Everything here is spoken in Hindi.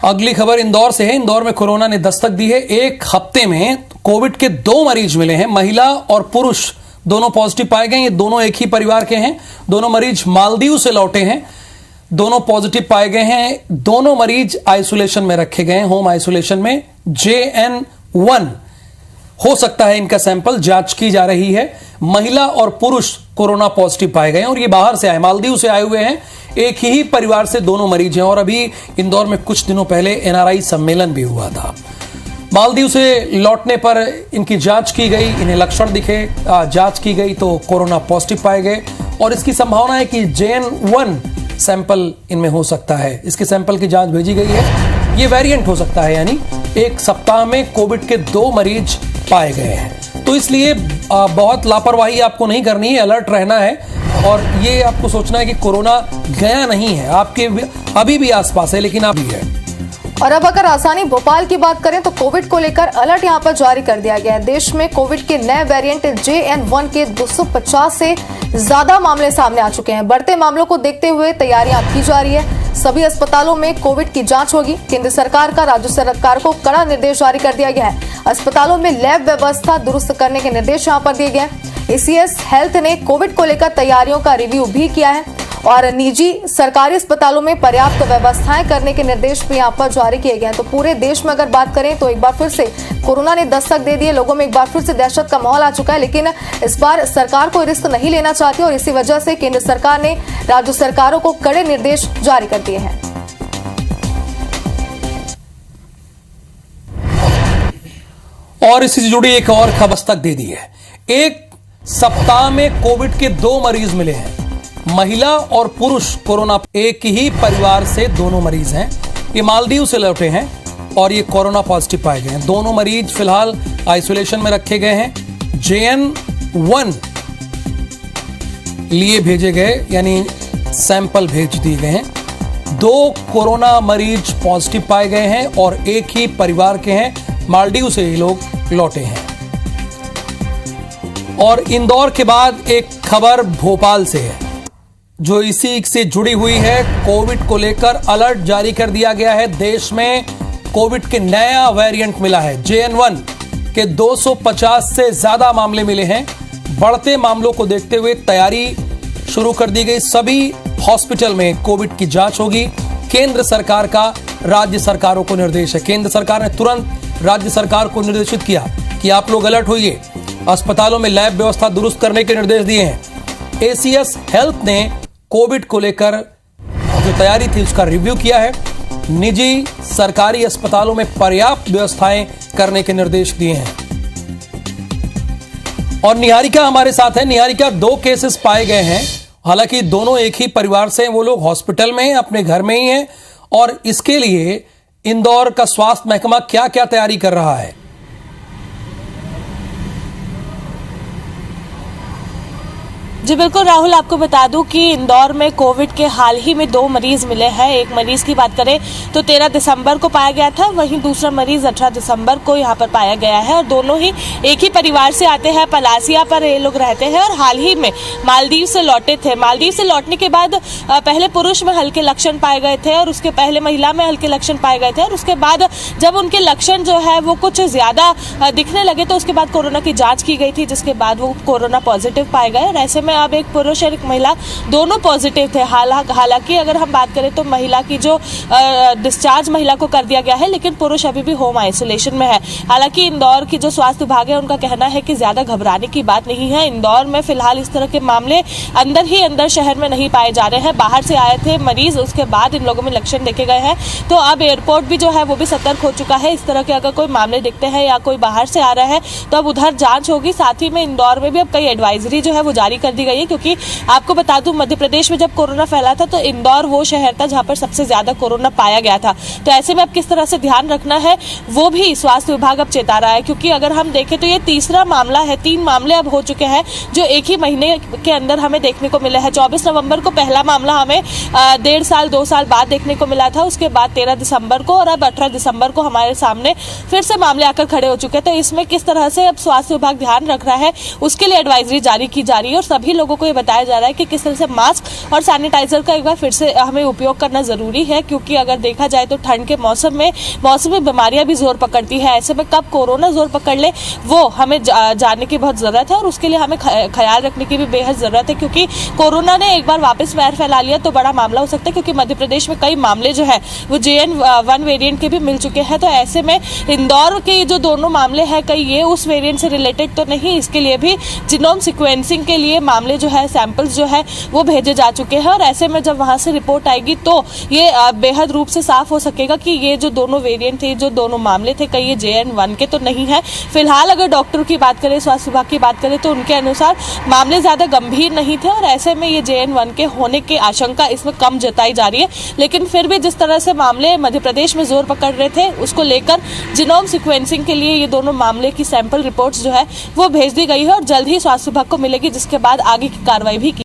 अगली खबर इंदौर से है। इंदौर में कोरोना ने दस्तक दी है। एक हफ्ते में कोविड के 2 मरीज मिले हैं। महिला और पुरुष दोनों पॉजिटिव पाए गए। ये दोनों एक ही परिवार के हैं। दोनों मरीज मालदीव से लौटे हैं। दोनों पॉजिटिव पाए गए हैं। दोनों मरीज आइसोलेशन में रखे गए हैं, होम आइसोलेशन में। JN1 हो सकता है इनका सैंपल, जांच की जा रही है। महिला और पुरुष कोरोना पॉजिटिव पाए गए हैं और ये बाहर से आए, मालदीव से आए हुए हैं। एक ही परिवार से दोनों मरीज हैं। और अभी इंदौर में कुछ दिनों पहले NRI सम्मेलन भी हुआ था। मालदीव से लौटने पर इनकी जांच की गई, इन्हें लक्षण दिखे, जांच की गई तो कोरोना पॉजिटिव पाए गए और इसकी संभावना है कि JN1 सैंपल इनमें हो सकता है। इसके सैंपल की जांच भेजी गई है। ये वेरिएंट हो सकता है, यानी एक सप्ताह में कोविड के 2 मरीज पाए गए हैं। तो इसलिए बहुत लापरवाही आपको नहीं करनी है, अलर्ट रहना है और ये आपको सोचना है कि कोरोना गया नहीं है, आपके अभी भी आसपास है, लेकिन अभी है। और अब अगर राजधानी भोपाल की बात करें तो कोविड को लेकर अलर्ट यहां पर जारी कर दिया गया है। देश में कोविड के नए वेरिएंट JN1 के 250 से ज्यादा मामले सामने आ चुके हैं। बढ़ते मामलों को देखते हुए तैयारियां की जा रही है। सभी अस्पतालों में कोविड की जांच होगी। केंद्र सरकार का राज्य सरकार को कड़ा निर्देश जारी कर दिया गया है। अस्पतालों में लैब व्यवस्था दुरुस्त करने के निर्देश यहां पर दिए गए हैं। ACS हेल्थ ने कोविड को लेकर तैयारियों का रिव्यू भी किया है और निजी सरकारी अस्पतालों में पर्याप्त व्यवस्थाएं करने के निर्देश भी यहाँ पर जारी किए गए हैं। तो पूरे देश में अगर बात करें तो एक बार फिर से कोरोना ने दस्तक दे दी है। लोगों में एक बार फिर से दहशत का माहौल आ चुका है, लेकिन इस बार सरकार को रिस्क नहीं लेना चाहती और इसी वजह से केंद्र सरकार ने राज्य सरकारों को कड़े निर्देश जारी कर दिए हैं। और इससे जुड़ी एक और खबर दस्तक दे दी है। एक सप्ताह में कोविड के 2 मरीज मिले हैं। महिला और पुरुष कोरोना, एक ही परिवार से दोनों मरीज हैं। ये मालदीव से लौटे हैं और ये कोरोना पॉजिटिव पाए गए हैं। दोनों मरीज फिलहाल आइसोलेशन में रखे गए हैं। JN1 लिए भेजे गए, यानी सैंपल भेज दिए गए हैं। 2 कोरोना मरीज पॉजिटिव पाए गए हैं और एक ही परिवार के हैं। मालदीव से ये लोग लौटे हैं। और इंदौर के बाद एक खबर भोपाल से है जो इसी से जुड़ी हुई है। कोविड को लेकर अलर्ट जारी कर दिया गया है। देश में कोविड के नया वेरिएंट मिला है। JN1 के 250 से ज्यादा मामले मिले हैं। बढ़ते मामलों को देखते हुए तैयारी शुरू कर दी गई। सभी हॉस्पिटल में कोविड की जांच होगी। केंद्र सरकार का राज्य सरकारों को निर्देश है। केंद्र सरकार ने तुरंत राज्य सरकार को निर्देशित किया कि आप लोग अलर्ट होइए। अस्पतालों में लैब व्यवस्था दुरुस्त करने के निर्देश दिए हैं। ACS हेल्थ ने कोविड को लेकर जो तैयारी थी उसका रिव्यू किया है। निजी सरकारी अस्पतालों में पर्याप्त व्यवस्थाएं करने के निर्देश दिए हैं। और निहारिका हमारे साथ है। निहारिका, 2 केसेस पाए गए हैं, हालांकि दोनों एक ही परिवार से हैं। वो लोग हॉस्पिटल में हैं, अपने घर में ही हैं और इसके लिए इंदौर का स्वास्थ्य महकमा क्या क्या तैयारी कर रहा है? जी बिल्कुल राहुल, आपको बता दूं कि इंदौर में कोविड के हाल ही में 2 मरीज मिले हैं। एक मरीज की बात करें तो 13 दिसंबर को पाया गया था, वहीं दूसरा मरीज 18 दिसंबर को यहां पर पाया गया है और दोनों ही एक ही परिवार से आते हैं। पलासिया पर ये लोग रहते हैं और हाल ही में मालदीव से लौटे थे। मालदीव से लौटने के बाद पहले पुरुष में हल्के लक्षण पाए गए थे और उसके पहले महिला में हल्के लक्षण पाए गए थे और उसके बाद जब उनके लक्षण जो है वो कुछ ज्यादा दिखने लगे तो उसके बाद कोरोना की जाँच की गई थी, जिसके बाद वो कोरोना पॉजिटिव पाए गए। और ऐसे में अब एक पुरुष और एक महिला दोनों पॉजिटिव थे। हालांकि अगर हम बात करें तो महिला की जो डिस्चार्ज महिला को कर दिया गया है, लेकिन पुरुष अभी भी होम आइसोलेशन में है। हालांकि इंदौर की जो स्वास्थ्य विभाग है उनका कहना है कि ज्यादा घबराने की बात नहीं है। इंदौर में फिलहाल इस तरह के मामले अंदर ही अंदर शहर में नहीं पाए जा रहे हैं। बाहर से आए थे मरीज, उसके बाद इन लोगों में लक्षण देखे गए हैं। तो अब एयरपोर्ट भी जो है वो भी सतर्क हो चुका है। इस तरह के अगर कोई मामले दिखते हैं या कोई बाहर से आ रहा है तो अब उधर जांच होगी। साथ ही में इंदौर में भी अब कई एडवाइजरी जो है वो जारी कर दी गई है, क्योंकि आपको बता दूं मध्य प्रदेश में जब कोरोना फैला था तो इंदौर वो शहर था जहां पर सबसे ज्यादा कोरोना पाया गया था। तो ऐसे में अब किस तरह से ध्यान रखना है वो भी स्वास्थ्य विभाग अब चेता रहा है, क्योंकि अगर हम देखें तो ये तीसरा मामला है। 3 मामले अब हो चुके हैं जो एक ही महीने के अंदर हमें देखने को मिले हैं। 24 नवंबर को पहला मामला हमें 1.5 साल 2 साल बाद देखने को मिला था, उसके बाद 13 दिसंबर को और अब 18 दिसंबर को हमारे सामने फिर से मामले आकर खड़े हो चुके हैं। तो इसमें किस तरह से अब स्वास्थ्य विभाग ध्यान रख रहा है उसके लिए एडवाइजरी जारी की जा रही है और सभी सभी लोगों को ये बताया जा रहा है कि किस तरह से मास्क और सैनिटाइजर का एक बार फिर से हमें उपयोग करना जरूरी है, क्योंकि अगर देखा जाए तो ठंड के मौसम में मौसमी बीमारियां भी जोर पकड़ती है। ऐसे में कब कोरोना जोर पकड़ ले वो हमें जानने की बहुत जरूरत है और उसके लिए हमें ख्याल रखने की भी बेहद जरूरत है, क्योंकि कोरोना ने एक बार वापस पैर फैला लिया तो बड़ा मामला हो सकता है, क्योंकि मध्य प्रदेश में कई मामले जो है वो JN1 वेरिएंट के भी मिल चुके हैं। तो ऐसे में इंदौर के जो दोनों मामले हैं कई ये उस वेरिएंट से रिलेटेड तो नहीं, इसके लिए भी जीनोम सीक्वेंसिंग के लिए मामले जो है सैंपल्स जो है वो भेजे जा चुके हैं और ऐसे में जब वहां से रिपोर्ट आएगी तो ये बेहद रूप से साफ हो सकेगा कि ये जो दोनों वेरिएंट थे, जो दोनों मामले थे, कई ये JN1 के तो नहीं है। फिलहाल अगर डॉक्टर की बात करें, स्वास्थ्य विभाग की बात करें तो उनके अनुसार मामले ज्यादा गंभीर नहीं थे और ऐसे में ये JN1 के होने की आशंका इसमें कम जताई जा रही है। लेकिन फिर भी जिस तरह से मामले मध्य प्रदेश में जोर पकड़ रहे थे उसको लेकर जीनोम सीक्वेंसिंग के लिए ये दोनों मामले की सैंपल रिपोर्ट्स जो है वो भेज दी गई है और जल्द ही स्वास्थ्य विभाग को मिलेगी, जिसके बाद आगे की कार्रवाई भी की